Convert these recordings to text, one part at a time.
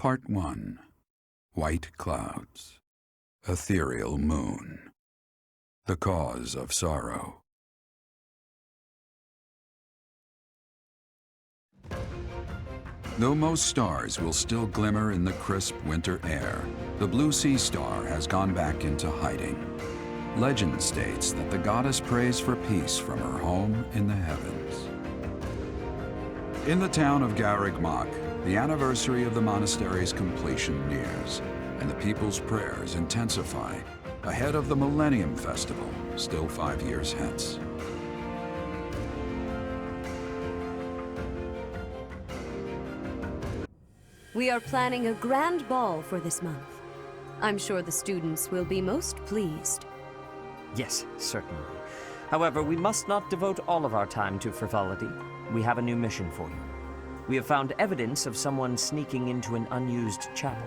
Part 1. White Clouds. Ethereal Moon. The Cause of Sorrow. Though most stars will still glimmer in the crisp winter air, the blue sea star has gone back into hiding. Legend states that the goddess prays for peace from her home in the heavens. In the town of Garreg-Mach, the anniversary of the monastery's completion nears, and the people's prayers intensify ahead of the Millennium Festival, still 5 years hence. We are planning a grand ball for this month. I'm sure the students will be most pleased. Yes, certainly. However, we must not devote all of our time to frivolity. We have a new mission for you. We have found evidence of someone sneaking into an unused chapel.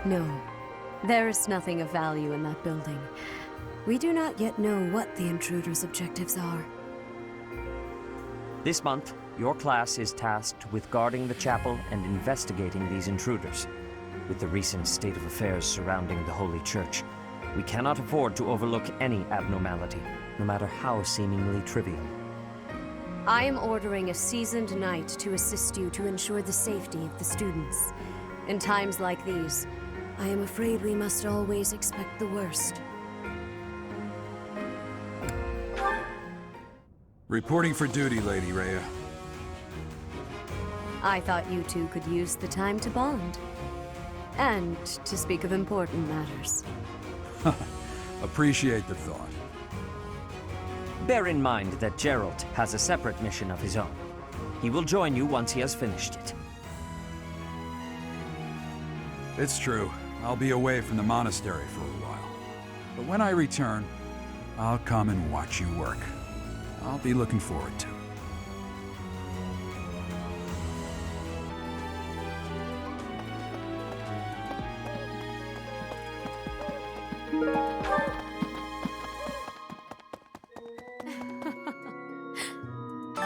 No, there is nothing of value in that building. We do not yet know what the intruder's objectives are. This month, your class is tasked with guarding the chapel and investigating these intruders. With the recent state of affairs surrounding the Holy Church, we cannot afford to overlook any abnormality, no matter how seemingly trivial. I am ordering a seasoned knight to assist you to ensure the safety of the students. In times like these, I am afraid we must always expect the worst. Reporting for duty, Lady Rhea. I thought you two could use the time to bond. And to speak of important matters. Appreciate the thought. Bear in mind that Geralt has a separate mission of his own. He will join you once he has finished it. It's true. I'll be away from the monastery for a while. But when I return, I'll come and watch you work. I'll be looking forward to it.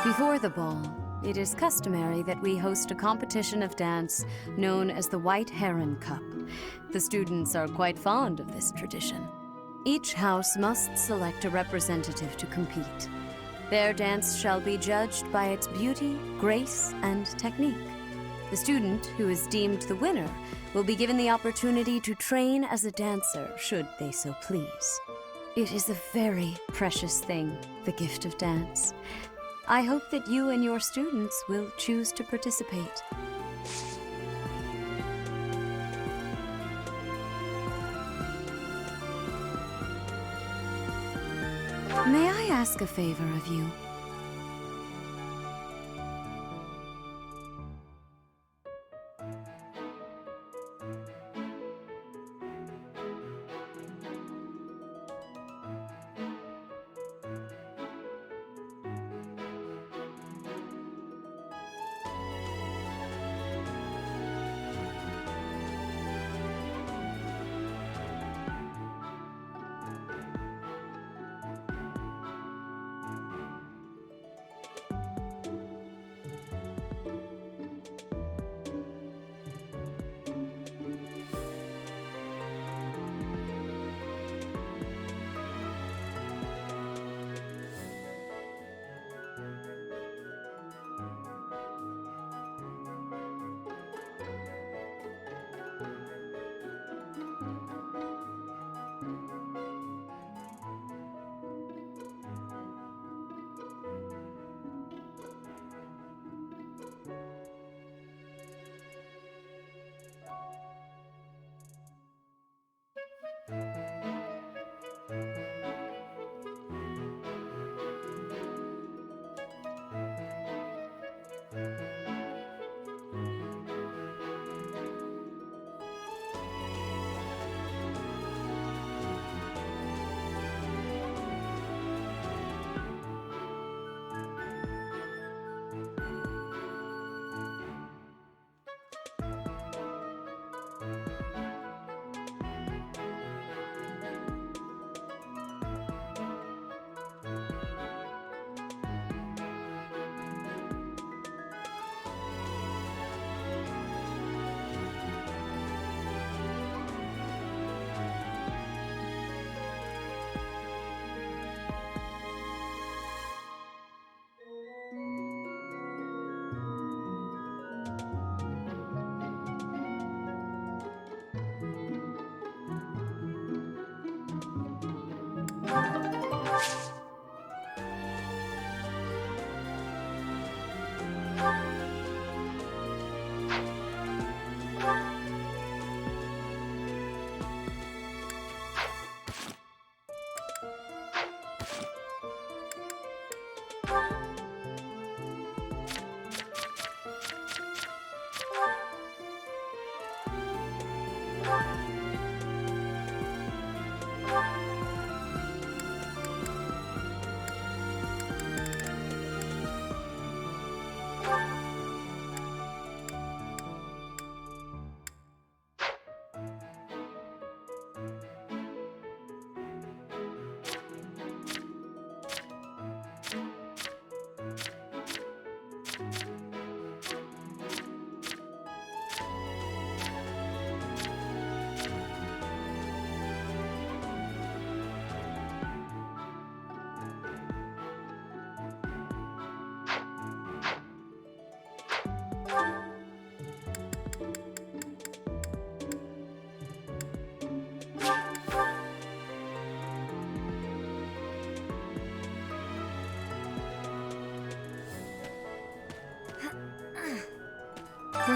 Before the ball, it is customary that we host a competition of dance known as the White Heron Cup. The students are quite fond of this tradition. Each house must select a representative to compete. Their dance shall be judged by its beauty, grace, and technique. The student who is deemed the winner will be given the opportunity to train as a dancer, should they so please. It is a very precious thing, the gift of dance. I hope that you and your students will choose to participate. May I ask a favor of you?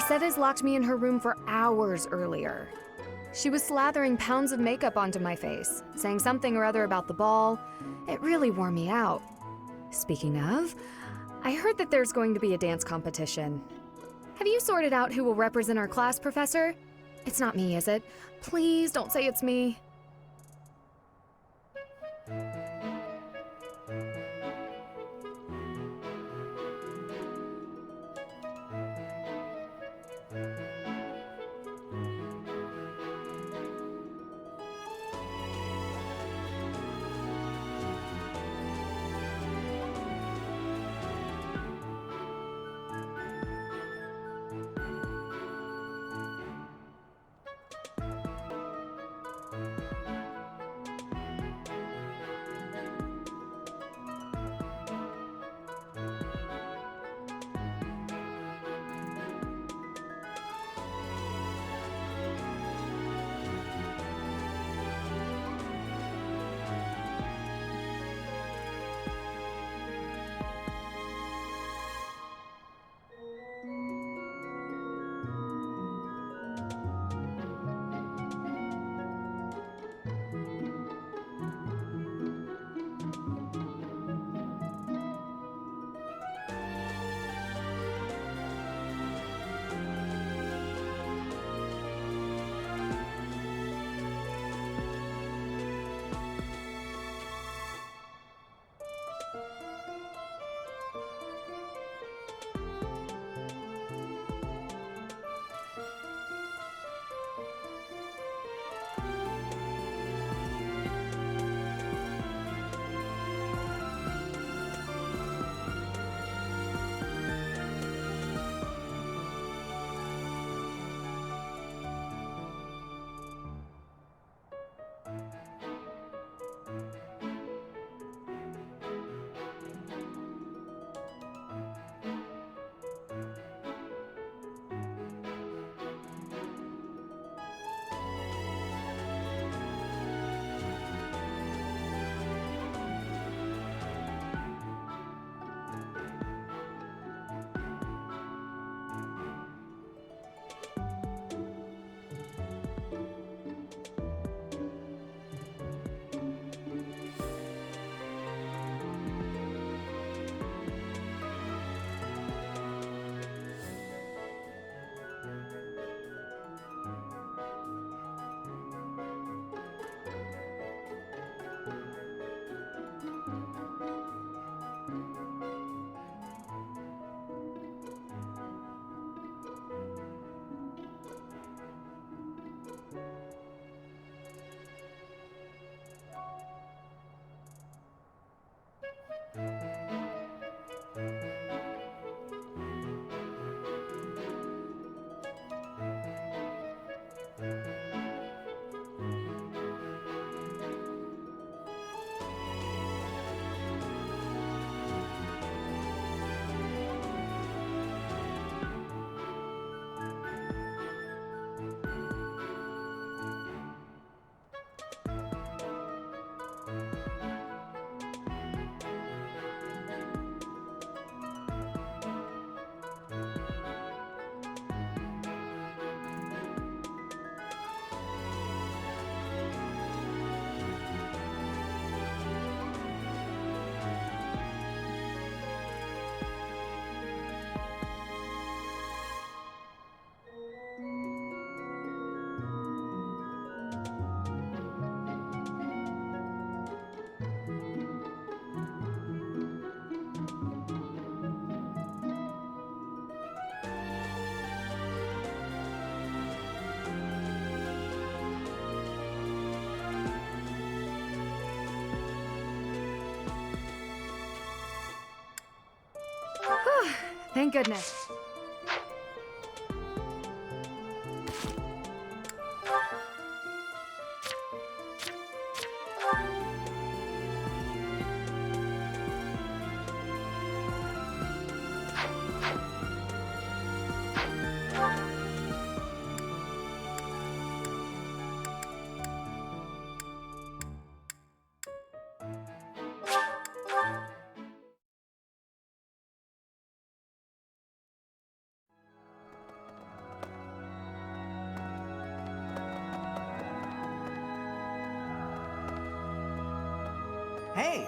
Mercedes locked me in her room for hours earlier. She was slathering pounds of makeup onto my face, saying something or other about the ball. It really wore me out. Speaking of, I heard that there's going to be a dance competition. Have you sorted out who will represent our class, Professor? It's not me, is it? Please don't say it's me. Thank goodness. Hey!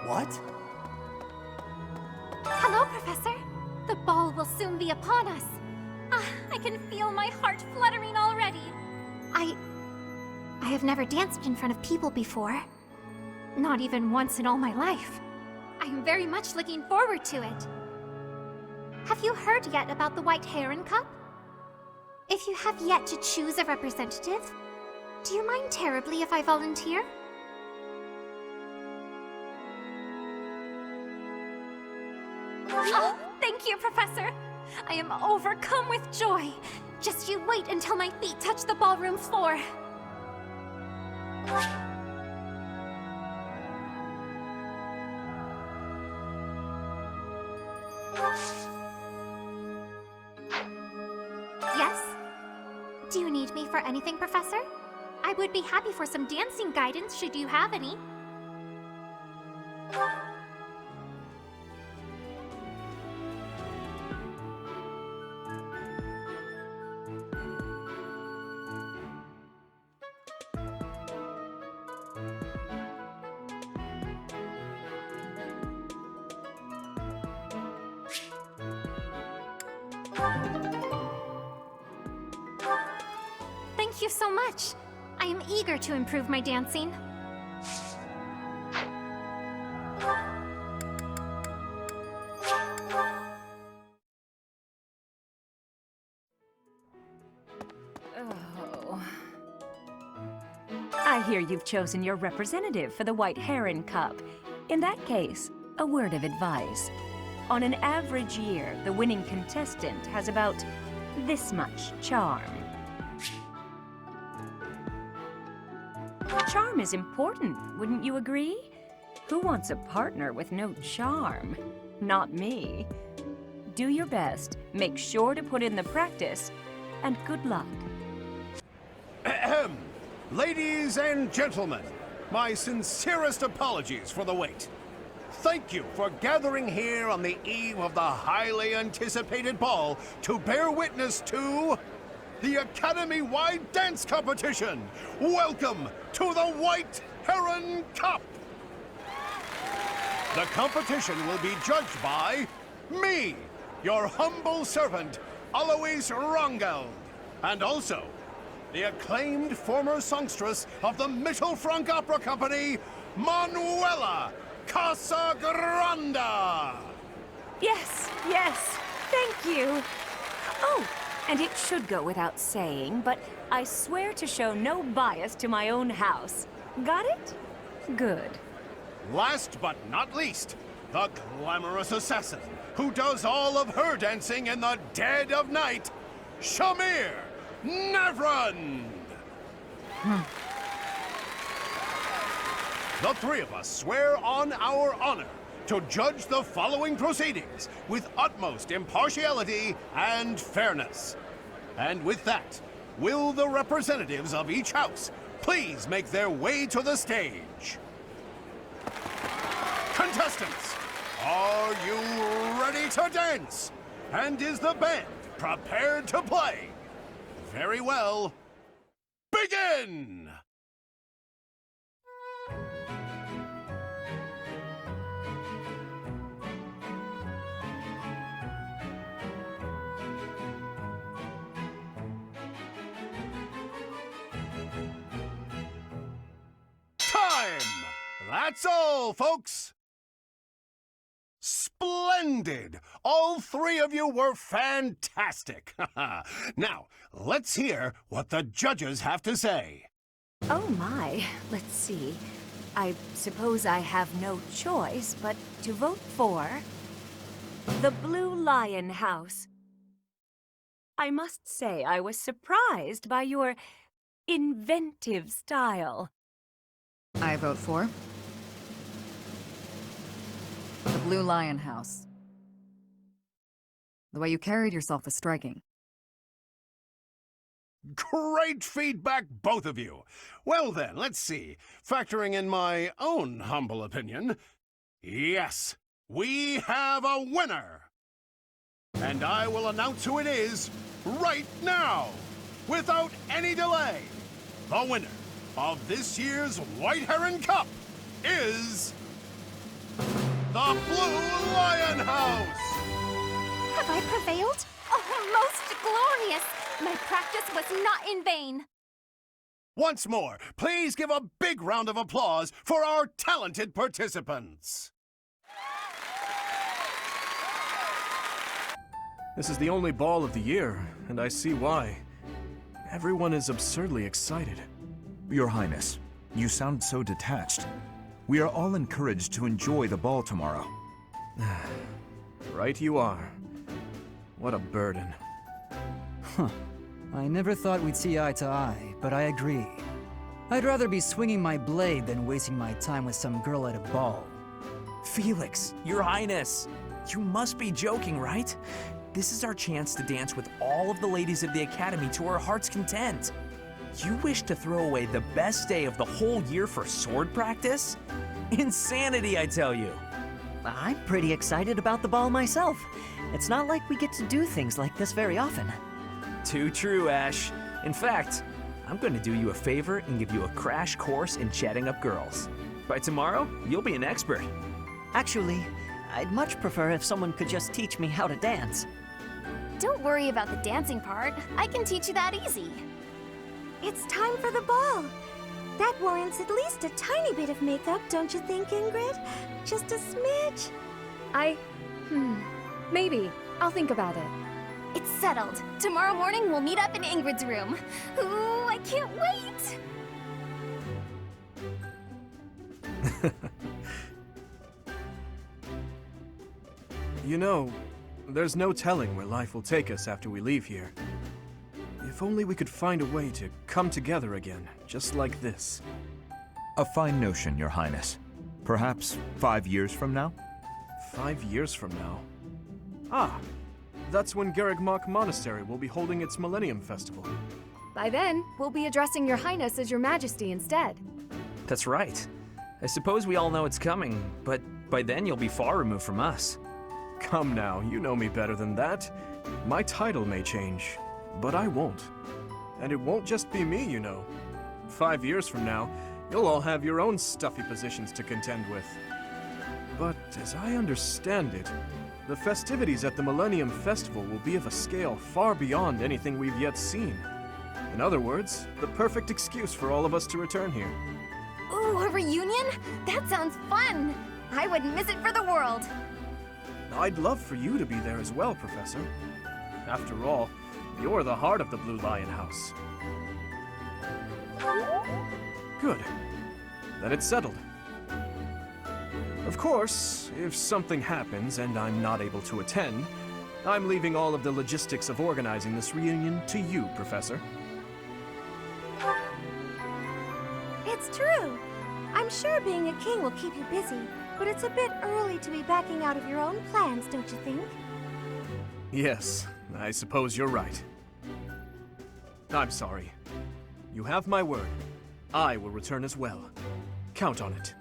What? Hello, Professor. The ball will soon be upon us. Ah, I can feel my heart fluttering already. I have never danced in front of people before. Not even once in all my life. I am very much looking forward to it. Have you heard yet about the White Heron Cup? If you have yet to choose a representative, do you mind terribly if I volunteer? Oh, thank you, Professor. I am overcome with joy. Just you wait until my feet touch the ballroom floor. Yes? Do you need me for anything, Professor? I would be happy for some dancing guidance should you have any. Thank you so much. I am eager to improve my dancing. Oh. I hear you've chosen your representative for the White Heron Cup. In that case, a word of advice. On an average year, the winning contestant has about this much charm. Charm is important, wouldn't you agree? Who wants a partner with no charm? Not me. Do your best, make sure to put in the practice, and good luck. Ahem. Ladies and gentlemen, my sincerest apologies for the wait. Thank you for gathering here on the eve of the highly anticipated ball to bear witness to the Academy-wide dance competition. Welcome to the White Heron Cup. The competition will be judged by me, your humble servant, Alois Rangel, and also the acclaimed former songstress of the Mittelfrank Opera Company, Manuela Casagranda. Yes, thank you. Oh, and it should go without saying, but I swear to show no bias to my own house. Got it? Good. Last but not least, the glamorous assassin who does all of her dancing in the dead of night, Shamir Navrand. The three of us swear on our honor to judge the following proceedings with utmost impartiality and fairness. And with that, will the representatives of each house please make their way to the stage? Contestants, are you ready to dance? And is the band prepared to play? Very well. Begin! Time! That's all, folks! Splendid! All three of you were fantastic! Now, let's hear what the judges have to say. Oh my, let's see. I suppose I have no choice but to vote for the Blue Lion House. I must say I was surprised by your inventive style. I vote for the Blue Lion House. The way you carried yourself was striking. Great feedback, both of you. Well then, let's see. Factoring in my own humble opinion, yes, we have a winner. And I will announce who it is right now, without any delay. The winner of this year's White Heron Cup is the Blue Lion House! Have I prevailed? Oh, most glorious! My practice was not in vain. Once more, please give a big round of applause for our talented participants. This is the only ball of the year, and I see why. Everyone is absurdly excited. Your Highness, you sound so detached. We are all encouraged to enjoy the ball tomorrow. Right you are. What a burden. Huh. I never thought we'd see eye to eye, but I agree. I'd rather be swinging my blade than wasting my time with some girl at a ball. Felix, Your Highness, you must be joking, right? This is our chance to dance with all of the ladies of the Academy to our heart's content. You wish to throw away the best day of the whole year for sword practice? Insanity, I tell you. I'm pretty excited about the ball myself. It's not like we get to do things like this very often. Too true, Ash. In fact, I'm going to do you a favor and give you a crash course in chatting up girls. By tomorrow, you'll be an expert. Actually, I'd much prefer if someone could just teach me how to dance. Don't worry about the dancing part. I can teach you that easy. It's time for the ball. That warrants at least a tiny bit of makeup, don't you think, Ingrid? Just a smidge. Maybe. I'll think about it. It's settled. Tomorrow morning we'll meet up in Ingrid's room. Ooh, I can't wait! You know, there's no telling where life will take us after we leave here. If only we could find a way to come together again, just like this. A fine notion, Your Highness. Perhaps 5 years from now? 5 years from now? Ah, that's when Garrigmach Monastery will be holding its Millennium Festival. By then, we'll be addressing Your Highness as Your Majesty instead. That's right. I suppose we all know it's coming, but by then you'll be far removed from us. Come now, you know me better than that. My title may change, but I won't. And it won't just be me, you know. 5 years from now, you'll all have your own stuffy positions to contend with. But as I understand it, the festivities at the Millennium Festival will be of a scale far beyond anything we've yet seen. In other words, the perfect excuse for all of us to return here. Ooh, a reunion? That sounds fun! I wouldn't miss it for the world. I'd love for you to be there as well, Professor. After all, you're the heart of the Blue Lion House. Good. Then it's settled. Of course, if something happens and I'm not able to attend, I'm leaving all of the logistics of organizing this reunion to you, Professor. It's true. I'm sure being a king will keep you busy, but it's a bit early to be backing out of your own plans, don't you think? Yes, I suppose you're right. I'm sorry. You have my word. I will return as well. Count on it.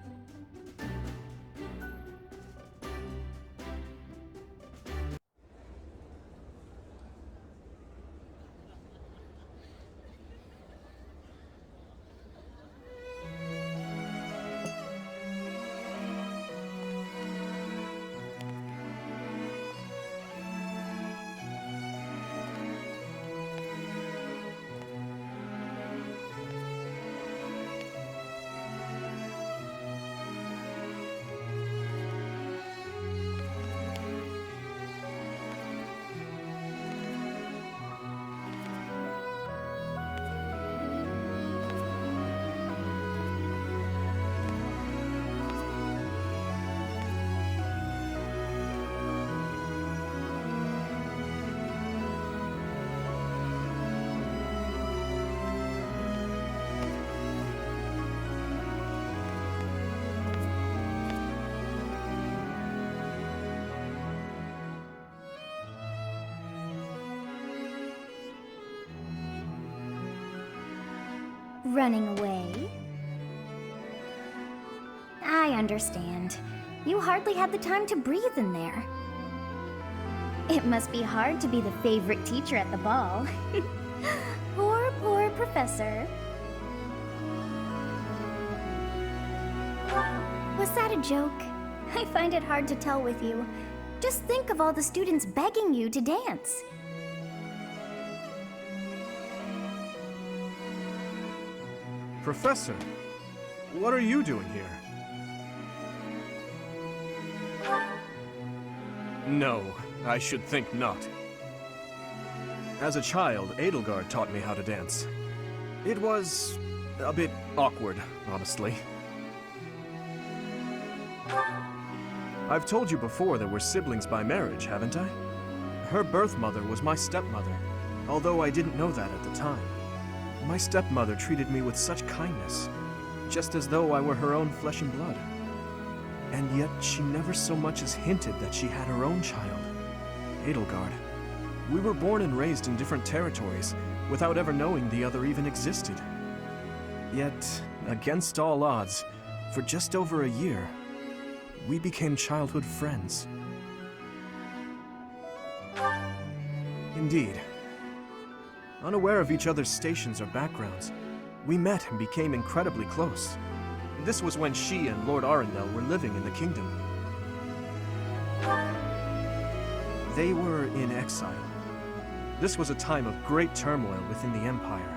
Running away? I understand. You hardly had the time to breathe in there. It must be hard to be the favorite teacher at the ball. Poor professor. Was that a joke? I find it hard to tell with you. Just think of all the students begging you to dance. Professor, what are you doing here? No, I should think not. As a child, Edelgard taught me how to dance. It was a bit awkward, honestly. I've told you before that we're siblings by marriage, haven't I? Her birth mother was my stepmother, although I didn't know that at the time. My stepmother treated me with such kindness, just as though I were her own flesh and blood. And yet she never so much as hinted that she had her own child, Edelgard. We were born and raised in different territories, without ever knowing the other even existed. Yet, against all odds, for just over a year, we became childhood friends. Indeed. Unaware of each other's stations or backgrounds, we met and became incredibly close. This was when she and Lord Arundel were living in the kingdom. They were in exile. This was a time of great turmoil within the Empire.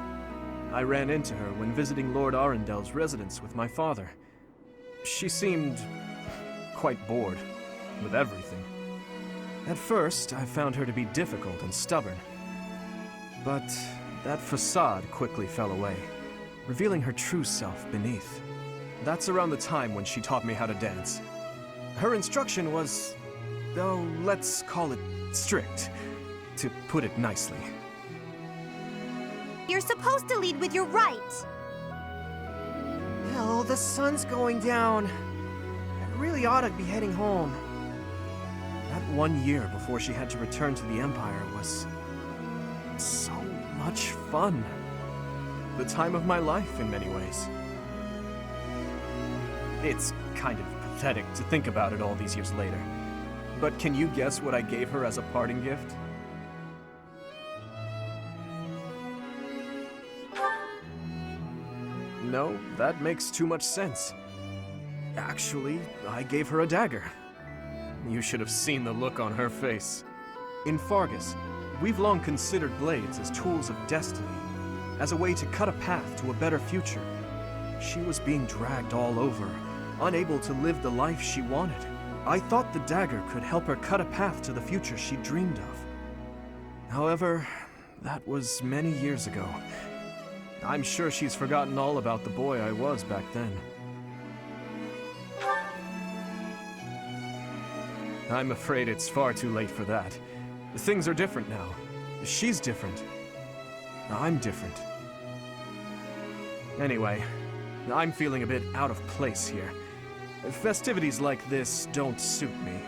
I ran into her when visiting Lord Arundel's residence with my father. She seemed quite bored with everything. At first, I found her to be difficult and stubborn. But that facade quickly fell away, revealing her true self beneath. That's around the time when she taught me how to dance. Her instruction was, oh, let's call it strict, to put it nicely. You're supposed to lead with your right! Hell, the sun's going down. I really ought to be heading home. That 1 year before she had to return to the Empire was so much fun. The time of my life in many ways. It's kind of pathetic to think about it all these years later. But can you guess what I gave her as a parting gift? No, that makes too much sense. Actually, I gave her a dagger. You should have seen the look on her face. In Fargus, we've long considered blades as tools of destiny, as a way to cut a path to a better future. She was being dragged all over, unable to live the life she wanted. I thought the dagger could help her cut a path to the future she dreamed of. However, that was many years ago. I'm sure she's forgotten all about the boy I was back then. I'm afraid it's far too late for that. Things are different now. She's different. I'm different. Anyway, I'm feeling a bit out of place here. Festivities like this don't suit me.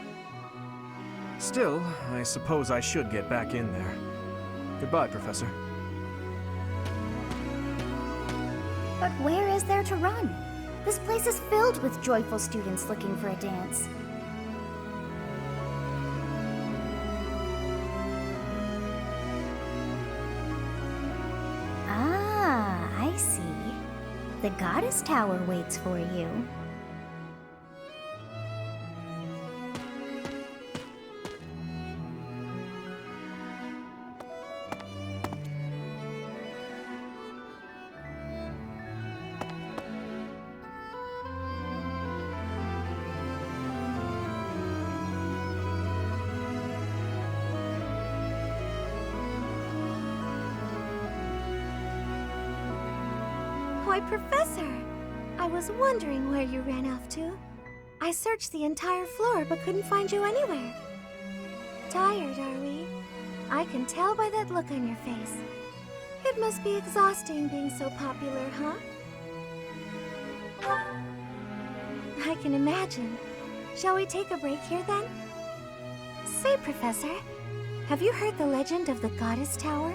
Still, I suppose I should get back in there. Goodbye, Professor. But where is there to run? This place is filled with joyful students looking for a dance. Ah, I see. The Goddess Tower waits for you. Why, Professor! I was wondering where you ran off to. I searched the entire floor but couldn't find you anywhere. Tired, are we? I can tell by that look on your face. It must be exhausting being so popular, huh? I can imagine. Shall we take a break here then? Say, Professor, have you heard the legend of the Goddess Tower?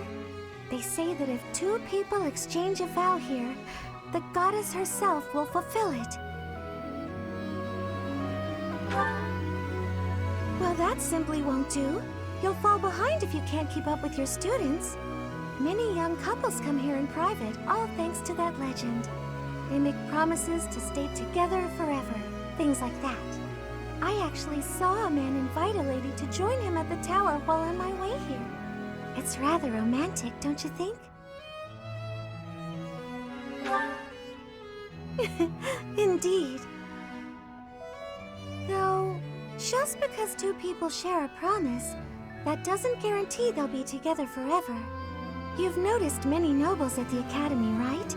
They say that if two people exchange a vow here, the goddess herself will fulfill it. Well, that simply won't do. You'll fall behind if you can't keep up with your students. Many young couples come here in private, all thanks to that legend. They make promises to stay together forever, things like that. I actually saw a man invite a lady to join him at the tower while on my way here. It's rather romantic, don't you think? Indeed. Though, just because two people share a promise, that doesn't guarantee they'll be together forever. You've noticed many nobles at the Academy, right?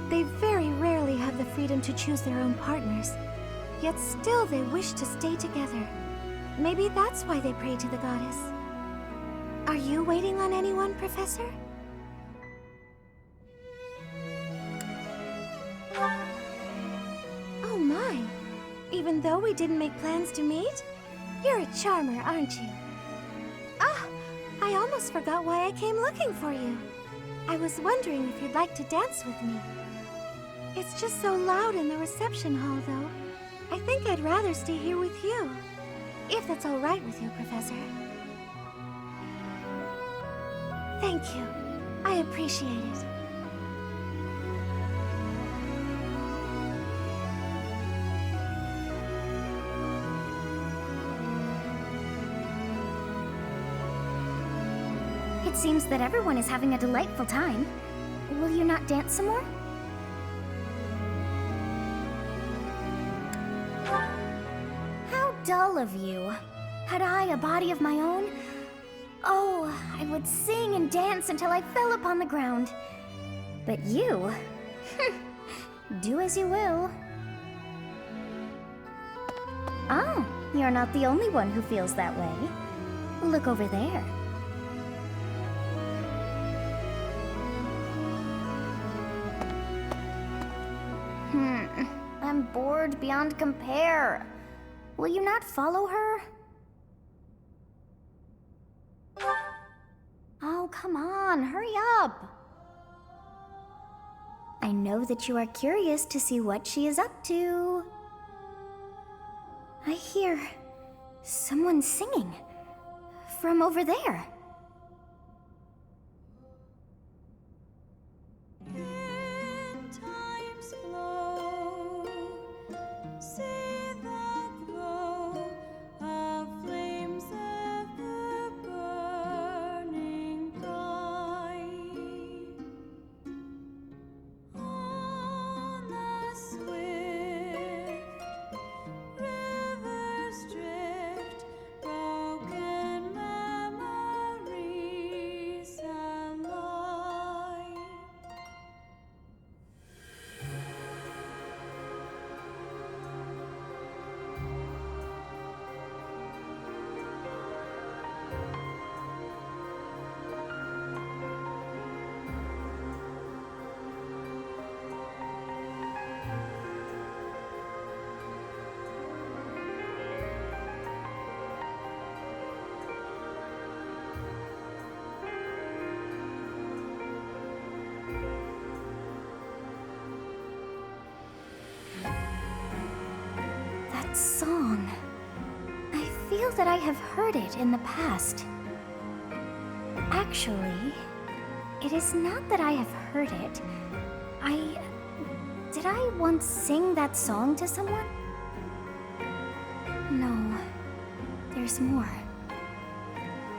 They very rarely have the freedom to choose their own partners. Yet still they wish to stay together. Maybe that's why they pray to the goddess. Are you waiting on anyone, Professor? Oh my! Even though we didn't make plans to meet? You're a charmer, aren't you? Ah! I almost forgot why I came looking for you. I was wondering if you'd like to dance with me. It's just so loud in the reception hall, though. I think I'd rather stay here with you. If that's all right with you, Professor. Thank you. I appreciate it. It seems that everyone is having a delightful time. Will you not dance some more? How dull of you. Had I a body of my own? Oh, I would sing and dance until I fell upon the ground. But you... do as you will. Oh, you're not the only one who feels that way. Look over there. I'm bored beyond compare. Will you not follow her? Oh, come on, hurry up. I know that you are curious to see what she is up to. I hear someone singing from over there. Song. I feel that I have heard it in the past. Actually, it is not that I have heard it. Did I once sing that song to someone? No, there's more.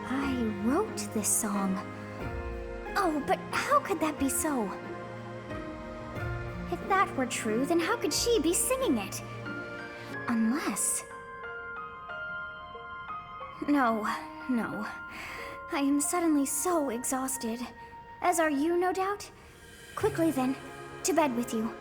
I wrote this song. Oh, but how could that be so? If that were true, then how could she be singing it? Unless... No. I am suddenly so exhausted. As are you, no doubt? Quickly then, to bed with you.